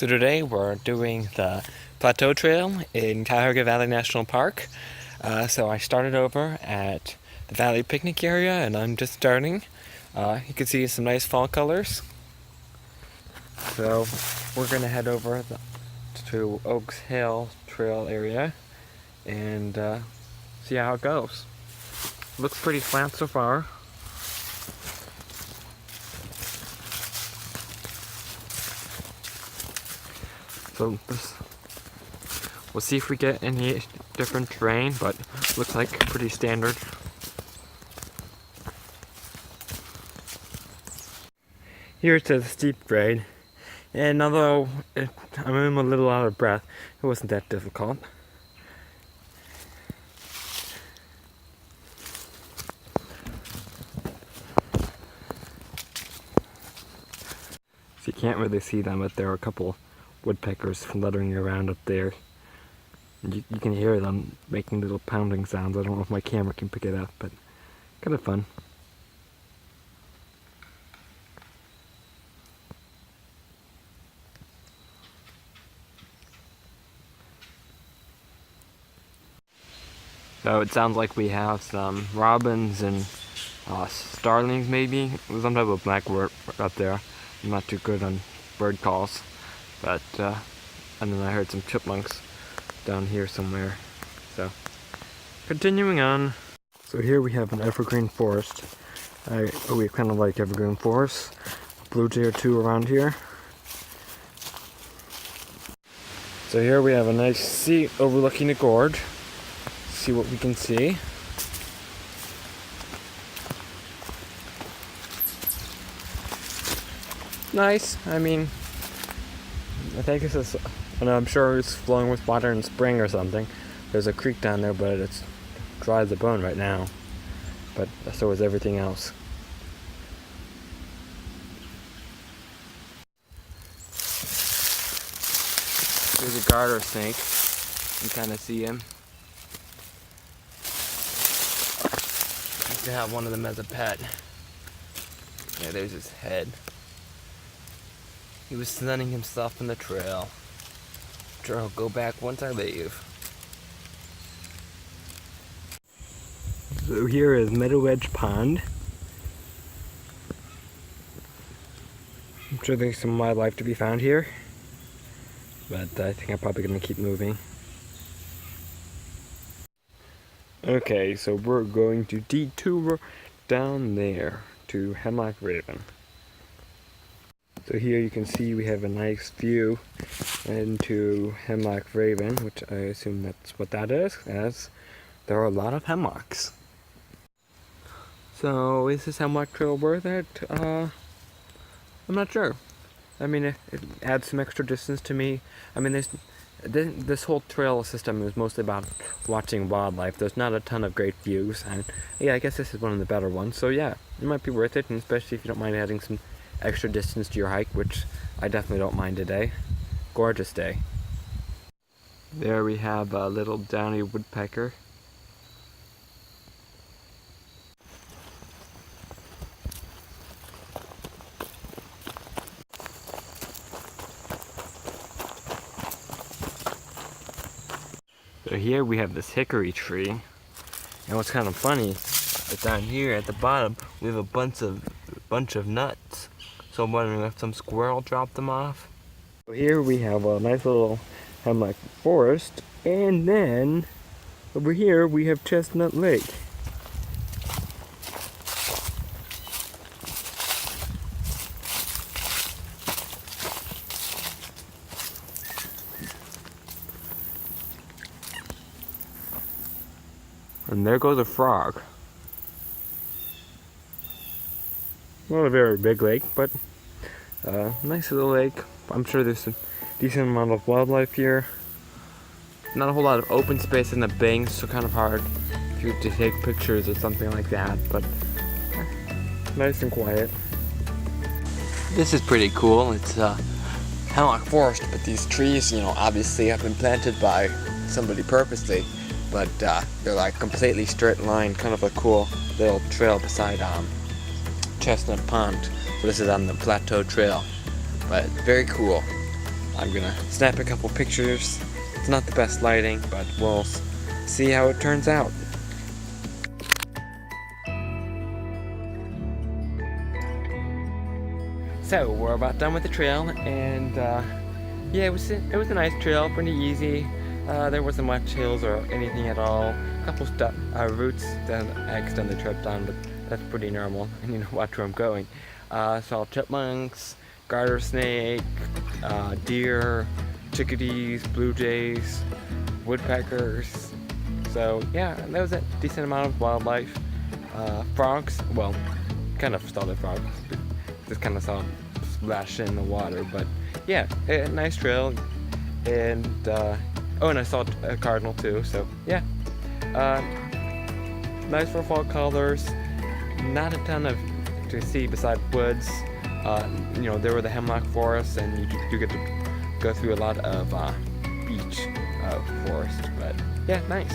So today we're doing the Plateau Trail in Cuyahoga Valley National Park. So I started over at the Valley Picnic area and I'm just starting. You can see some nice fall colors. So we're going to head over to Oaks Hill Trail area and see how it goes. Looks pretty flat so far. So we'll see if we get any different terrain, but looks like pretty standard. Here it says steep grade, and although I'm a little out of breath, it wasn't that difficult. So you can't really see them, but there are a couple woodpeckers fluttering around up there. And you can hear them making little pounding sounds. I don't know if my camera can pick it up, but kind of fun. So it sounds like we have some robins and starlings, maybe. Some type of blackbird up there. I'm not too good on bird calls, but and then I heard some chipmunks down here somewhere. So continuing on. So here we have an evergreen forest. We kind of like evergreen forests. Blue jay or two around here. So here we have a nice seat overlooking the gorge. See what we can see. Nice. I mean, I think this is, and I'm sure it's flowing with water in spring or something. There's a creek down there, but it's dry as a bone right now. But so is everything else. There's a garter snake. You can kind of see him. I used to have one of them as a pet. Yeah, there's his head. He was sunning himself in the trail. Sure, I'll go back once I leave. So here is Meadow Edge Pond. I'm sure there's some wildlife to be found here, but I think I'm probably going to keep moving. Okay, so we're going to detour down there to Hemlock Raven. So here you can see we have a nice view into Hemlock Raven, which I assume that's what that is, as there are a lot of hemlocks. So is this Hemlock Trail worth it? I'm not sure. I mean, it adds some extra distance to me. I mean, this whole trail system is mostly about watching wildlife. There's not a ton of great views, and yeah, I guess this is one of the better ones. So yeah, it might be worth it, and especially if you don't mind adding some extra distance to your hike, which I definitely don't mind today. Gorgeous day. There we have a little downy woodpecker. So here we have this hickory tree, and what's kind of funny is down here at the bottom we have a bunch of nuts. So I'm wondering if some squirrel dropped them off. So here we have a nice little hemlock forest, and then over here we have Chestnut Lake. And there goes a frog. Not a very big lake, but nice little lake. I'm sure there's a decent amount of wildlife here. Not a whole lot of open space in the banks, so kind of hard to take pictures or something like that, but nice and quiet. This is pretty cool. It's hemlock forest, but these trees, obviously have been planted by somebody purposely, but they're like completely straight line, kind of a cool little trail beside Chestnut Pond. So this is on the Plateau Trail, but very cool. I'm gonna snap a couple pictures. It's not the best lighting, but we'll see how it turns out. So we're about done with the trail, and yeah, it was a nice trail, pretty easy. There wasn't much hills or anything at all. A couple roots that I accidentally tripped on, but that's pretty normal. And you know, watch where I'm going. Saw chipmunks, garter snake, deer, chickadees, blue jays, woodpeckers. So yeah, that was a decent amount of wildlife. Frogs, well, kind of saw the frogs. Just kind of saw them splash in the water, but yeah, a nice trail. And oh, and I saw a cardinal too. So yeah, nice for fall colors. Not a ton of to see beside woods. You know, there were the hemlock forests, and you do get to go through a lot of beach forest. But yeah, nice.